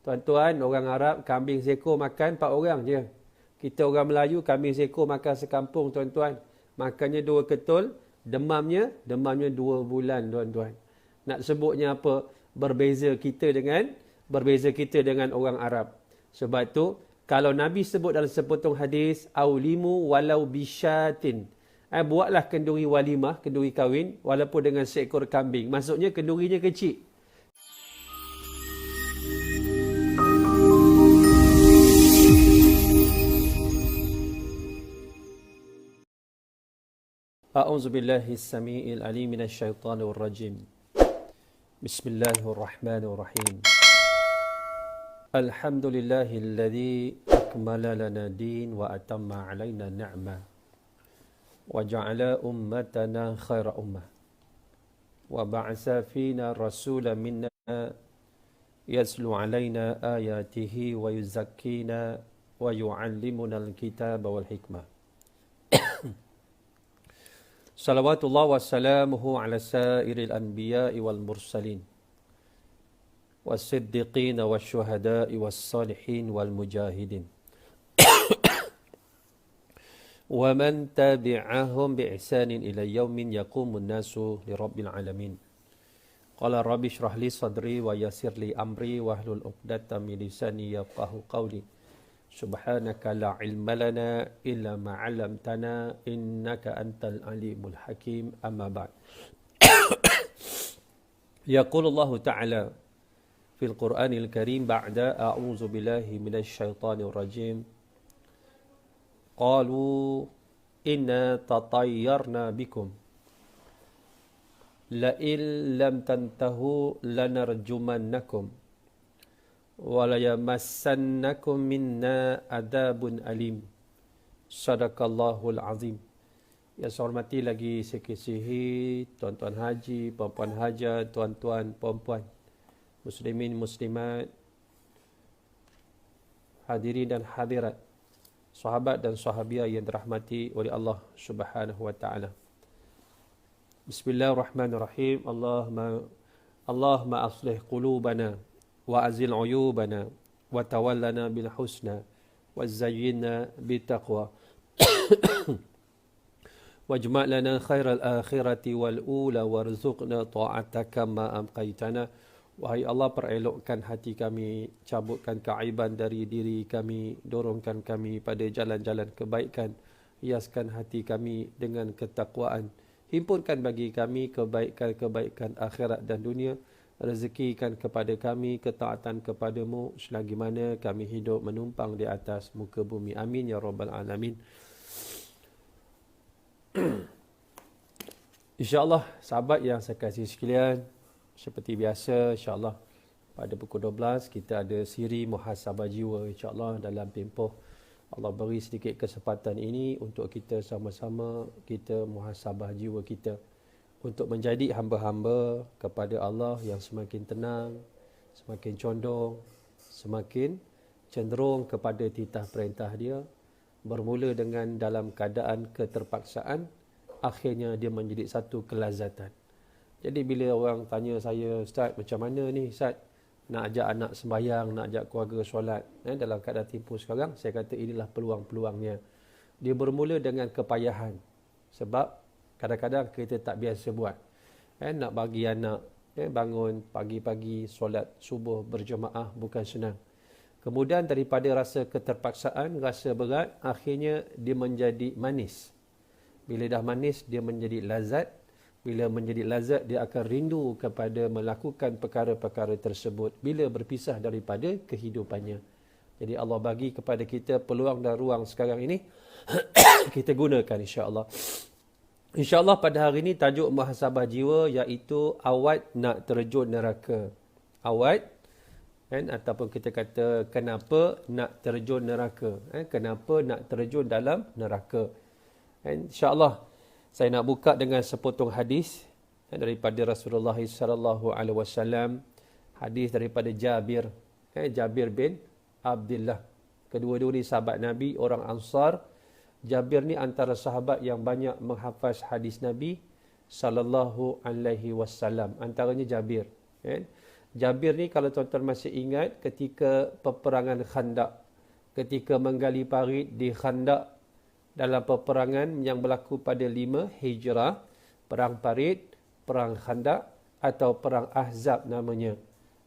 Tuan-tuan, orang Arab kambing seekor makan 4 orang je. Kita orang Melayu kambing seekor makan sekampung tuan-tuan. Makannya 2 ketul, demamnya 2 bulan tuan-tuan. Nak sebutnya apa? Berbeza kita dengan orang Arab. Sebab tu kalau Nabi sebut dalam sepotong hadis, aulimu walau bisyatin. Buatlah kenduri walimah, kenduri kahwin walaupun dengan seekor kambing. Maksudnya kendurinya kecil. A'udzu billahi as-sami'il 'alim minasyaitonir rajim. Bismillahirrahmanirrahim. Alhamdulillahilladzi akmala lana din wa atamma 'alaina ni'mah wa ja'ala ummatana khaira ummah wa ba'atha fina rasulan minna yatlu 'alaina ayatihi wa yuzakkina wa yu'allimuna al-kitaba wal hikmah. Salawatullah wa salamuhu ala sairil anbiya'i wal mursalin was-siddiqin wasyuhada'i was-salihin wal mujahidin wa man tabi'ahum bi ihsanin ila yaumin yaqumun nasu li rabbil alamin. Qala rabbi shrah li sadri wa yassir li amri wahlul 'uqdatam min lisani yafqahu qawli. Subhanaka la ilma lana illa ma 'allamtana innaka antal alimul hakim. Amma ba'd. Yaqulu Allah Ta'ala fil Qur'anil Karim ba'da a'udzu billahi minasy syaithanir rajim. Qalu inna tatayyarna bikum la in lam tantahu lanarjumannakum wala yamassannakum minna adabun alim. Sadaqallahul azim. Ya, saya hormati lagi sekesihi tuan-tuan haji, puan-puan hajat, tuan-tuan, puan-puan, muslimin, muslimat, hadirin dan hadirat, sahabat dan sahabiah yang dirahmati oleh Allah Subhanahu wa taala. Bismillahirrahmanirrahim. Allahumma aslih qulubana wa azil uyubana wa tawallana bil husna wa zayyinna bit taqwa wajma' lana khairal akhirati wal ula warzuqna ta'ataka ma amqaitana. Wahai Allah, perelokkan hati kami, cabutkan keaiban dari diri kami, dorongkan kami pada jalan-jalan kebaikan, hiaskan hati kami dengan ketakwaan, himpunkan bagi kami kebaikan-kebaikan akhirat dan dunia, rezekikan kepada kami ketaatan kepadamu selagi mana kami hidup menumpang di atas muka bumi. Amin ya rabbal alamin. InsyaAllah sahabat yang saya kasih sekalian, seperti biasa insyaAllah pada pukul 12 kita ada siri muhasabah jiwa insyaAllah dalam tempoh Allah beri sedikit kesempatan ini untuk kita sama-sama kita muhasabah jiwa kita untuk menjadi hamba-hamba kepada Allah yang semakin tenang, semakin condong, semakin cenderung kepada titah perintah dia. Bermula dengan dalam keadaan keterpaksaan, akhirnya dia menjadi satu kelazatan. Jadi bila orang tanya saya, Ustaz macam mana ni Ustaz, nak ajak anak sembahyang, nak ajak keluarga solat, dalam keadaan tempoh sekarang, saya kata inilah peluang-peluangnya. Dia bermula dengan kepayahan. Sebab kadang-kadang kita tak biasa buat. Nak bagi anak bangun pagi-pagi, solat subuh berjemaah bukan senang. Kemudian daripada rasa keterpaksaan, rasa berat, akhirnya dia menjadi manis. Bila dah manis, dia menjadi lazat. Bila menjadi lazat, dia akan rindu kepada melakukan perkara-perkara tersebut bila berpisah daripada kehidupannya. Jadi Allah bagi kepada kita peluang dan ruang sekarang ini, kita gunakan insya-Allah. InsyaAllah pada hari ini tajuk muhasabah jiwa iaitu awat nak terjun neraka. Awat ataupun kita kata kenapa nak terjun neraka. Kenapa nak terjun dalam neraka. InsyaAllah saya nak buka dengan sepotong hadis daripada Rasulullah sallallahu alaihi wasallam. Hadis daripada Jabir bin Abdullah. Kedua-dua ni sahabat Nabi, orang Ansar. Jabir ni antara sahabat yang banyak menghafaz hadis Nabi sallallahu alaihi wasallam. Antaranya Jabir. Jabir ni kalau tuan-tuan masih ingat ketika peperangan Khandaq, ketika menggali parit di Khandaq dalam peperangan yang berlaku pada 5 Hijrah, perang parit, perang Khandaq atau perang Ahzab namanya.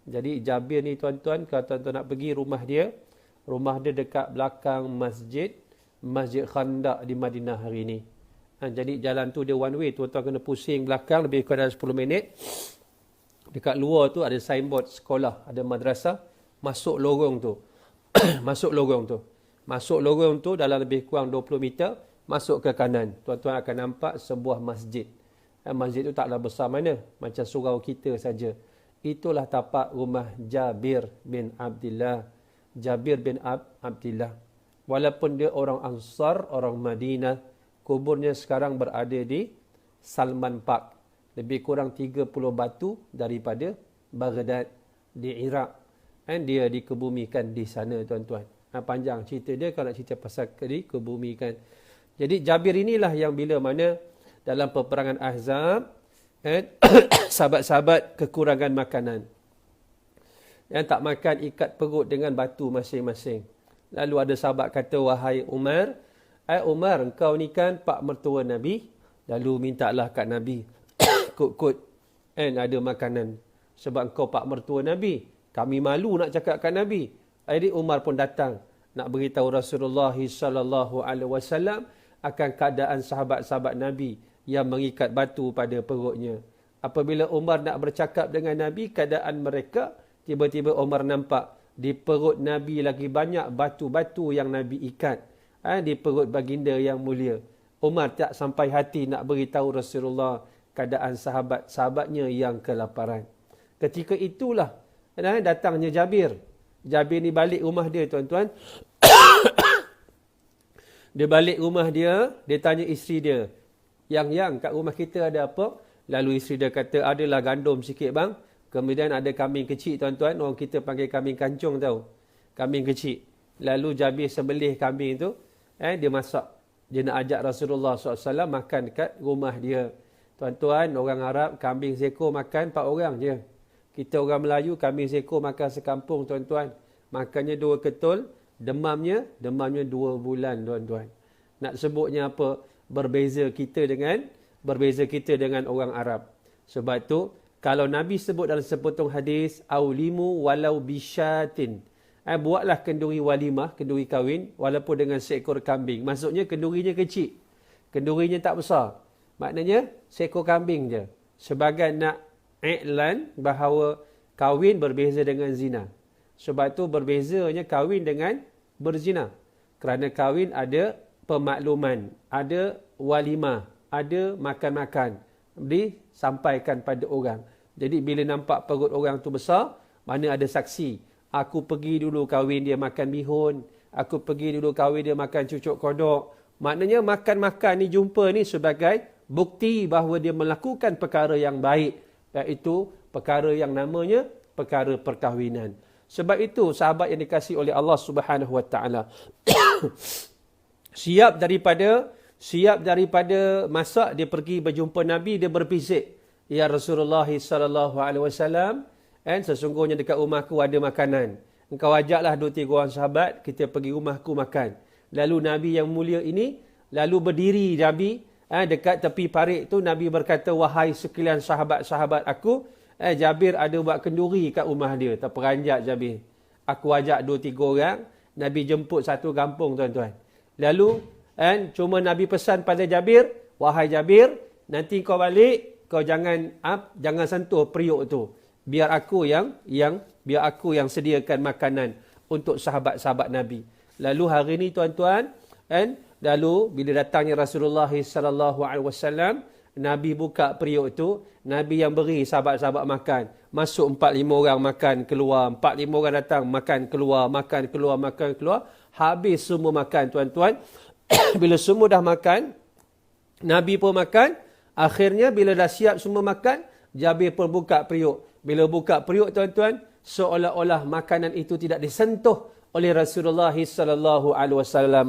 Jadi Jabir ni tuan-tuan, kalau tuan-tuan nak pergi rumah dia dekat belakang Masjid Khandaq di Madinah hari ini. Jadi jalan tu dia one way, tuan-tuan kena pusing belakang lebih kurang 10 minit. Dekat luar tu ada signboard sekolah, ada madrasah, masuk lorong tu. Masuk lorong tu dalam lebih kurang 20 meter, masuk ke kanan. Tuan-tuan akan nampak sebuah masjid. Masjid tu taklah besar mana, macam surau kita saja. Itulah tapak rumah Jabir bin Abdullah. Jabir bin Abdullah. Walaupun dia orang Ansar, orang Madinah, kuburnya sekarang berada di Salman Park. Lebih kurang 30 batu daripada Baghdad di Iraq. Dan dia dikebumikan di sana tuan-tuan. Panjang cerita dia kalau nak cerita pasal dikebumikan. Jadi Jabir inilah yang bila mana dalam peperangan Ahzab, sahabat-sahabat kekurangan makanan. Yang tak makan ikat perut dengan batu masing-masing. Lalu ada sahabat kata, wahai Umar, Umar, engkau ni kan pak mertua Nabi. Lalu mintalah kat Nabi, kut-kut, ada makanan. Sebab engkau pak mertua Nabi. Kami malu nak cakap kat Nabi. Jadi Umar pun datang nak beritahu Rasulullah SAW akan keadaan sahabat-sahabat Nabi yang mengikat batu pada perutnya. Apabila Umar nak bercakap dengan Nabi, keadaan mereka, tiba-tiba Umar nampak di perut Nabi lagi banyak batu-batu yang Nabi ikat. Di perut baginda yang mulia. Umar tak sampai hati nak beritahu Rasulullah keadaan sahabat-sahabatnya yang kelaparan. Ketika itulah datangnya Jabir. Jabir ni balik rumah dia tuan-tuan. Dia balik rumah dia tanya isteri dia, Yang kat rumah kita ada apa? Lalu isteri dia kata, adalah gandum sikit bang. Kemudian ada kambing kecil tuan-tuan. Orang kita panggil kambing kancung tahu. Kambing kecil. Lalu Jabir sembelih kambing tu. Dia masak. Dia nak ajak Rasulullah SAW makan kat rumah dia. Tuan-tuan, orang Arab kambing seekor makan 4 orang je. Kita orang Melayu kambing seekor makan sekampung tuan-tuan. Makannya 2 ketul. Demamnya 2 bulan tuan-tuan. Nak sebutnya apa? Berbeza kita dengan orang Arab. Sebab tu kalau Nabi sebut dalam sepotong hadis, aulimu walau bisyatin. Buatlah kenduri walimah, kenduri kahwin, walaupun dengan seekor kambing. Maksudnya kendurinya kecil. Kendurinya tak besar. Maknanya seekor kambing je. Sebagai nak iklan bahawa kahwin berbeza dengan zina. Sebab tu berbezanya kahwin dengan berzina. Kerana kahwin ada pemakluman, ada walimah, ada makan-makan. Disampaikan pada orang. Jadi bila nampak perut orang tu besar, mana ada saksi. Aku pergi dulu kahwin dia makan bihun. Aku pergi dulu kahwin dia makan cucuk kodok. Maknanya makan-makan ni jumpa ni sebagai bukti bahawa dia melakukan perkara yang baik. Iaitu perkara yang namanya perkara perkahwinan. Sebab itu sahabat yang dikasihi oleh Allah Subhanahu Wa Taala siap daripada masak, dia pergi berjumpa Nabi, dia berpisik. Ya Rasulullah sallallahu alaihi wasallam, sesungguhnya dekat rumahku ada makanan. Engkau ajaklah 2-3 orang sahabat, kita pergi rumahku makan. Lalu Nabi yang mulia ini, lalu berdiri Nabi, dekat tepi parit tu, Nabi berkata, wahai sekalian sahabat-sahabat aku, Jabir ada buat kenduri kat rumah dia. Terperanjat Jabir. Aku ajak 2-3 orang, Nabi jemput satu kampung tuan-tuan. Lalu, cuma Nabi pesan pada Jabir, wahai Jabir, nanti kau balik, kau jangan sentuh periuk tu. Biar aku yang sediakan makanan untuk sahabat-sahabat Nabi. Lalu hari ni tuan-tuan, lalu bila datangnya Rasulullah sallallahu alaihi wasallam, Nabi buka periuk tu, Nabi yang beri sahabat-sahabat makan. Masuk 4-5 orang makan, keluar. 4-5 orang datang, makan, keluar, makan, keluar, makan, keluar. Habis semua makan tuan-tuan. Bila semua dah makan, Nabi pun makan. Akhirnya bila dah siap semua makan, Jabir pun buka periuk. Bila buka periuk tuan-tuan, seolah-olah makanan itu tidak disentuh oleh Rasulullah sallallahu alaihi wasallam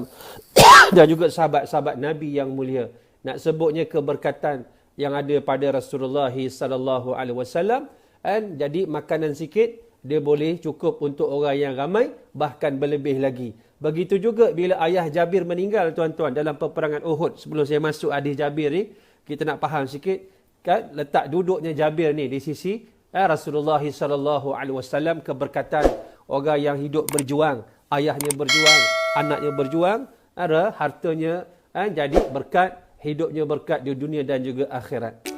dan juga sahabat-sahabat Nabi yang mulia. Nak sebutnya keberkatan yang ada pada Rasulullah sallallahu alaihi wasallam, Kan? Jadi makanan sikit dia boleh cukup untuk orang yang ramai, bahkan berlebih lagi. Begitu juga bila ayah Jabir meninggal, tuan-tuan, dalam peperangan Uhud. Sebelum saya masuk hadis Jabir ni, kita nak faham sikit kan letak duduknya Jabir ni di sisi Rasulullah SAW, keberkatan orang yang hidup berjuang, ayahnya berjuang, anaknya berjuang, hartanya jadi berkat, hidupnya berkat di dunia dan juga akhirat.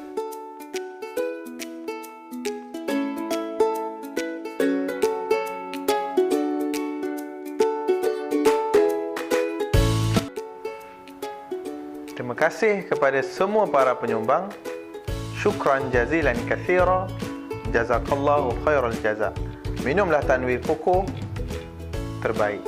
Terima kasih kepada semua para penyumbang. Syukran jazilan katsira. Jazakallahu khairal jaza. Minumlah Tanwir Koko terbaik.